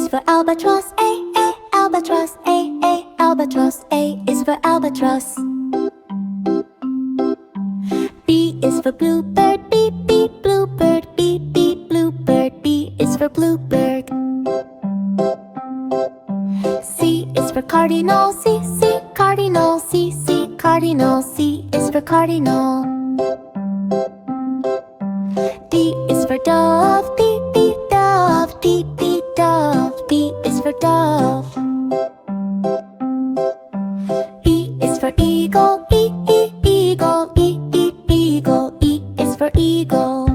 is for albatross, A, albatross, A, albatross. A is for albatross. B is for bluebird, B, bluebird, B, bluebird. B is for bluebird. C is for cardinal, C, cardinal, C, cardinal. C is for cardinal. D is for dove, D, dove, D, dove. D is for dove. E is for eagle, E, eagle, E, eagle. E is for eagle.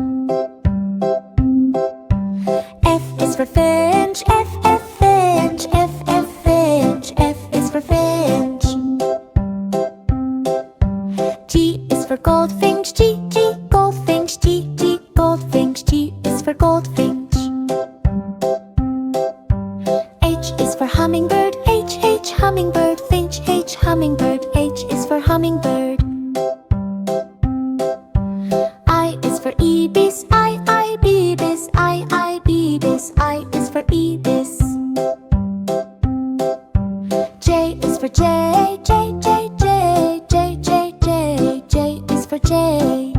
F is for finch, F, finch, F, finch. F is for finch. G is for goldfinch, G, goldfinch, G, goldfinch. G is for goldfinch. H is for hummingbird, H, hummingbird, finch, H, hummingbird. H is for hummingbird. I is for ibis, I, ibis, I, ibis. I is for ibis. J is for J, J, J, J, J, J, J. J is for J.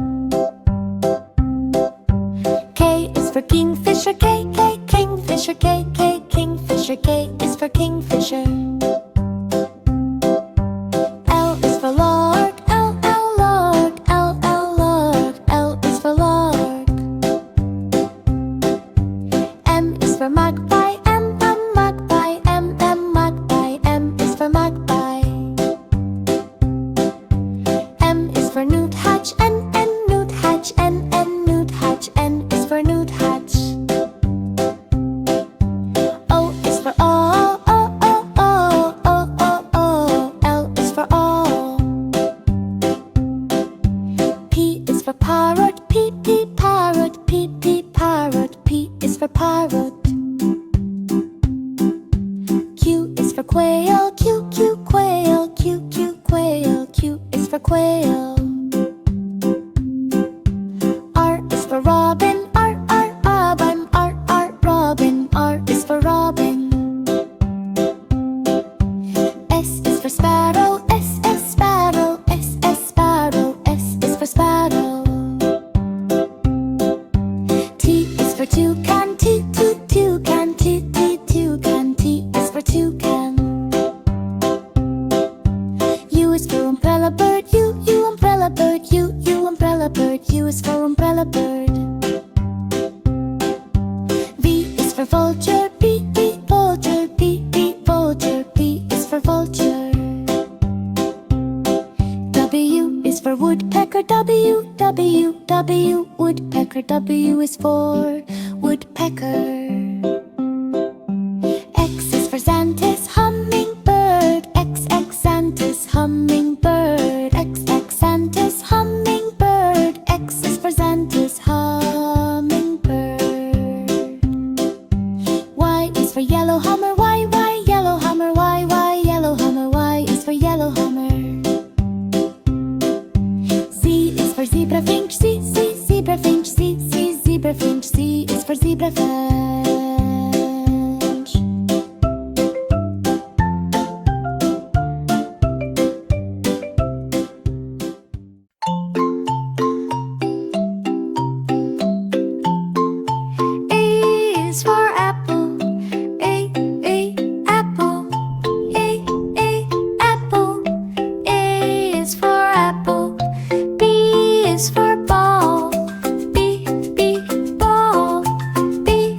K is for kingfisher, K, kingfisher, K, kingfisher. K is for kingfisher. L is for lark, L, lark, L, lark. L is for lark. M is for magpie, M, magpie, M, magpie. M is for magpie. M is for nuthatch, N, nuthatch, N, nuthatch. N is for nuthatch. O is for owl, O, O, O, O, O, O. L is for owl. P is for parrot, P, parrot, P, parrot. P is for parrot. Q is for quail, Q, quail, Q, quail. Q is for quail. R is for robin, R, robin, R, robin. R is for robin. S is for sparrow, S, sparrow, S, sparrow. S is for sparrow. T is for toucan, T, toucan, T, toucan. T is for toucan. U is for umbrella bird, U, umbrella bird, U, umbrella bird. U is for umbrella bird. V is for vulture, V, vulture, V, vulture. V is for vulture. W is for woodpecker, W, woodpecker. W is for woodpecker. X is for xanthus, hummingbird, X, xanthus, hummingbird. X, xanthus, hummingbird. X is for xanthus, hummingbird. Y is for yellow hammer, Y, yellow hammer, Y, yellow hammer. Y is for yellow hammer. Z is for zebra finch, Z, zebra finch, Z, zebra finch. Z is for zebra finch. A is for apple, A, apple, A, apple. A is for apple. B is for ball, B, ball. B,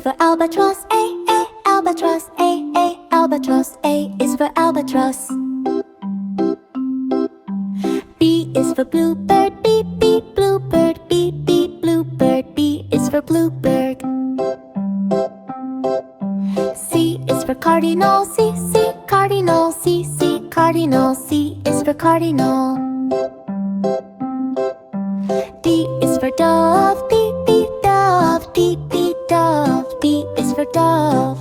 for albatross. A, albatross. A, albatross. A is for albatross. B is for bluebird. B, bluebird. B, bluebird. B is for bluebird. C is for cardinal. C, cardinal. C, cardinal. C is for cardinal. D is for dove. D, dove. D, dove. D is for dove.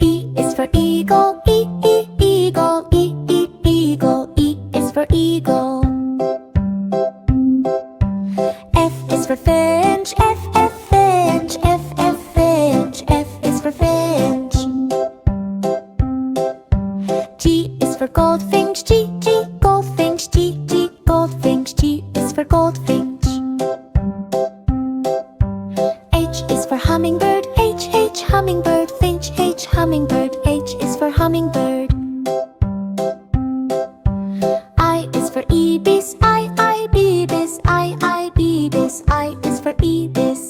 E is for eagle. E, eagle. E, eagle. E is for eagle. F is for finch. F, finch. F, finch. F is for finch. G is for goldfinch. G, goldfinch. G, goldfinch. G is for goldfinch. H is for hummingbird. H, hummingbird. Finch. H, hummingbird. H is for hummingbird. I is for ibis. I, ibis. I, ibis. I is for ibis.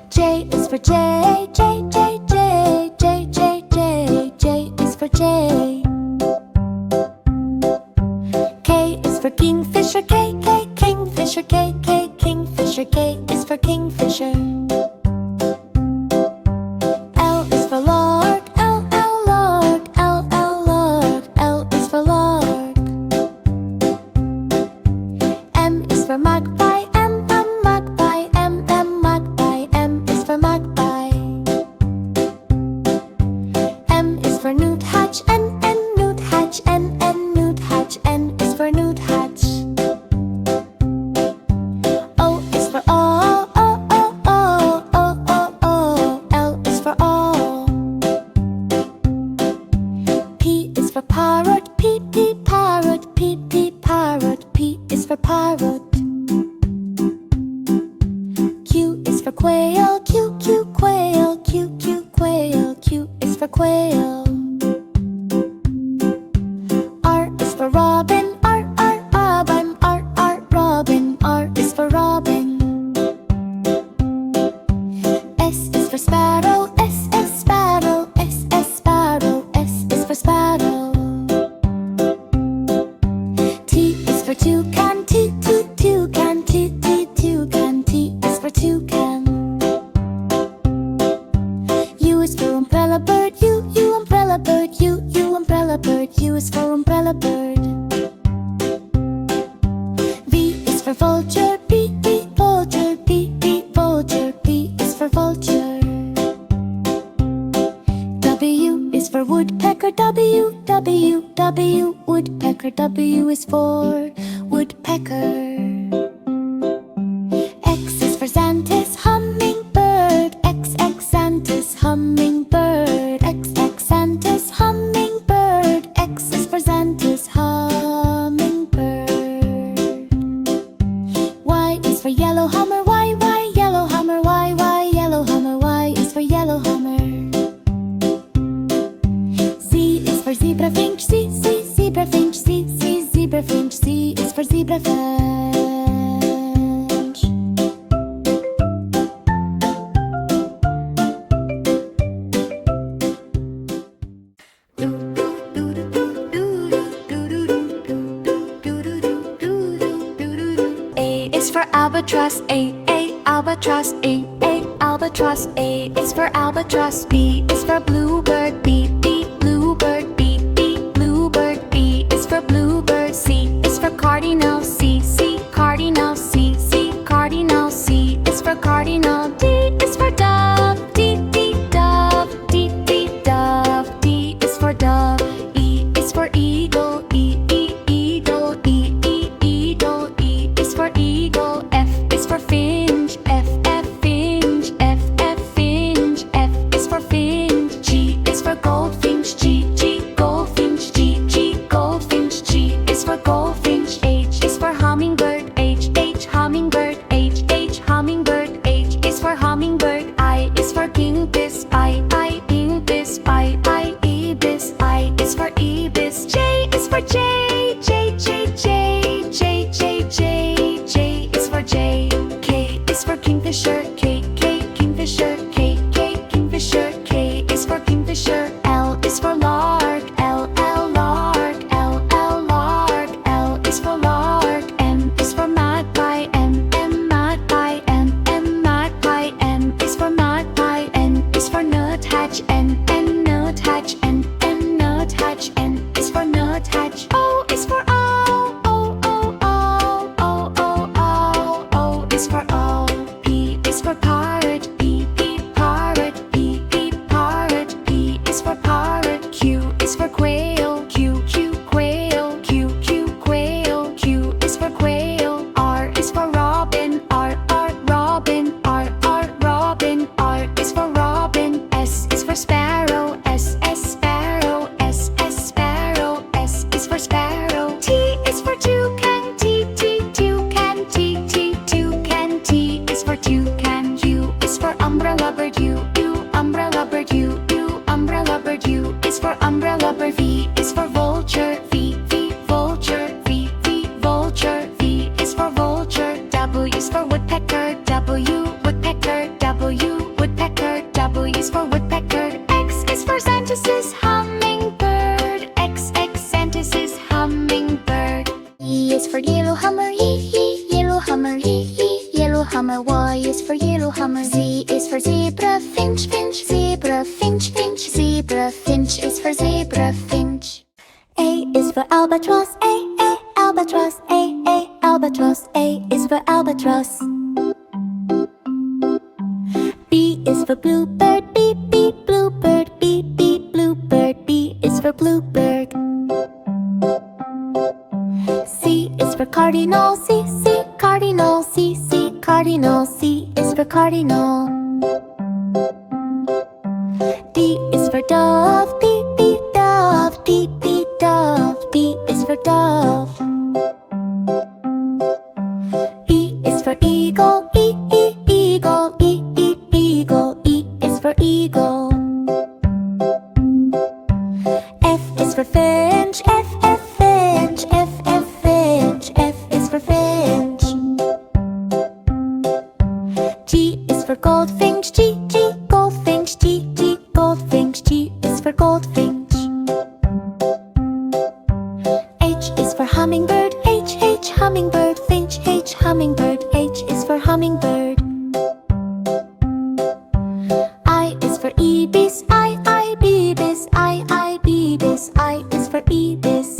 J is for J. J, J, J. J, J, J. J is for J. K is for kingfisher. K, kingfisher. K, kingfisher. K is for kingfisher. L is for lark. L, lark. L, lark. L is for lark. M is for magpie. M, magpie. M, magpie. M is for magpie. N is for nuthatch. N, nuthatch. N, nuthatch. N is for nuthatch. O is for owl. O, O, O, O, O. L is for owl. P is for parrot. P, parrot. P, parrot. P is for parrot. Q is for quail. Q, quail. Q, quail. Q is for quail. R is for robin. R, robin. R, robin. R is for robin. S is for sparrow. S, sparrow. S, sparrow. S is for sparrow. T is for toucan. T, toucan. T, toucan. T is for toucan. U is for umbrella bird. U, umbrella bird. U, umbrella bird. U is for umbrella bird. V is for vulture. V, vulture. V, vulture. V is for vulture. W is for woodpecker. W, woodpecker. W is for woodpecker. X is for xanthus. Hummingbird. X, xanthus. Hummingbird. X, xanthus. Hummingbird. X is for xanthus. Hummingbird. Y is for yellow hammer. Y, yellow hammer. Y, yellow hammer. Y is for yellow hammer. Z is for zebra finch. Z, zebra finch. Z, zebra finch. Z is for zebra finch. A is for albatross. A, albatross. A, albatross. A is for albatross. B is for bluebird. B, bluebird. B, bluebird. B is for bluebird. C is for cardinal. C, cardinal. C, cardinal. C is for cardinal. D is for dove. D, dove. D, dove. D is for dove. E is for eagle. E, eagle. E, eagle. E is for eagle. F is for finch. F, finch. F, finch. F is for finch. G is for gold. rubber. V is for vulture. V vulture. V vulture. V is for vulture. W is for woodpecker. W woodpecker. W woodpecker. W is for woodpecker. X is for Xanthus, hummingbird. X Xanthus, hummingbird. E is for yellow hammer. Yellow hammer. Yellow hammer. Y is for yellow hammer. Z is for zebra finch. Zebra finch. Zebra finch is for zebra finch. A is for albatross. Albatross. Albatross. A is for albatross. B is for bluebird. Bluebird. Bluebird. B is for bluebird. C is for cardinal. Cardinal. Cardinal. C is for cardinal. D is for dove. Dove. Dove. D is for dove. E is for eagle. Eagle. Eagle. E is for eagle. F is for finch. Finch. Finch. F is for finch. G is for goldfinch. Goldfinch. Goldfinch. G is for goldfinch. H is for hummingbird. Hummingbird. Finch. Hummingbird. H is for hummingbird. I is for ibis. Ibis. Ibis. I is for ibis.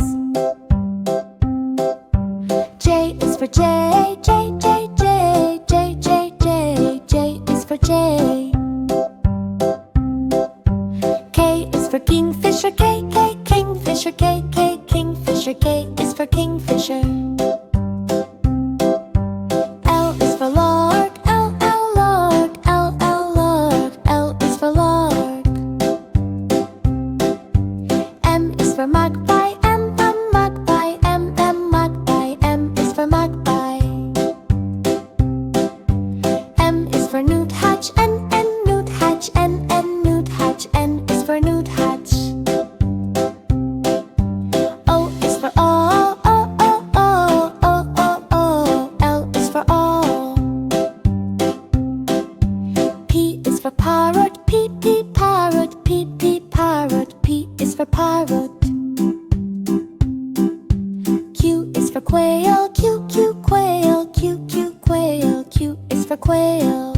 J is for jay. J is for jay. K is for kingfisher. Kingfisher. Kingfisher. K is for kingfisher. L is for lark. Lark. Lark. L is for lark. M is for magpie. Magpie. Magpie. M is for magpie. M is for nuthatch. Nuthatch. Nuthatch. N is for nuthatch. O is for all. L is for all. P is for parrot. Parrot. Parrot. P is for parrot. Q is for quail. Quail. Quail. Q is for quail.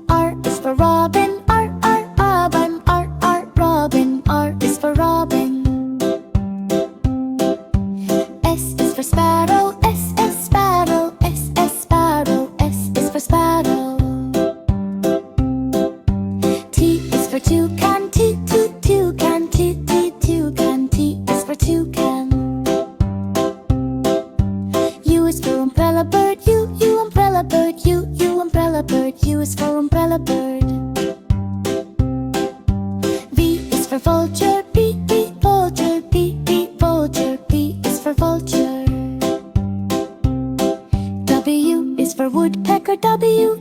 R is for robin. Robin. Robin. R is for robin. S is for sparrow. Sparrow. Sparrow. S is for sparrow. T is for toucan. Toucan. Toucan. T is for toucan. U is for umbrella bird. Umbrella bird. Umbrella bird. U is for umbrella bird. V is for vulture. Vulture. Vulture. P is for vulture. W is for woodpecker. W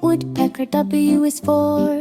woodpecker. W is for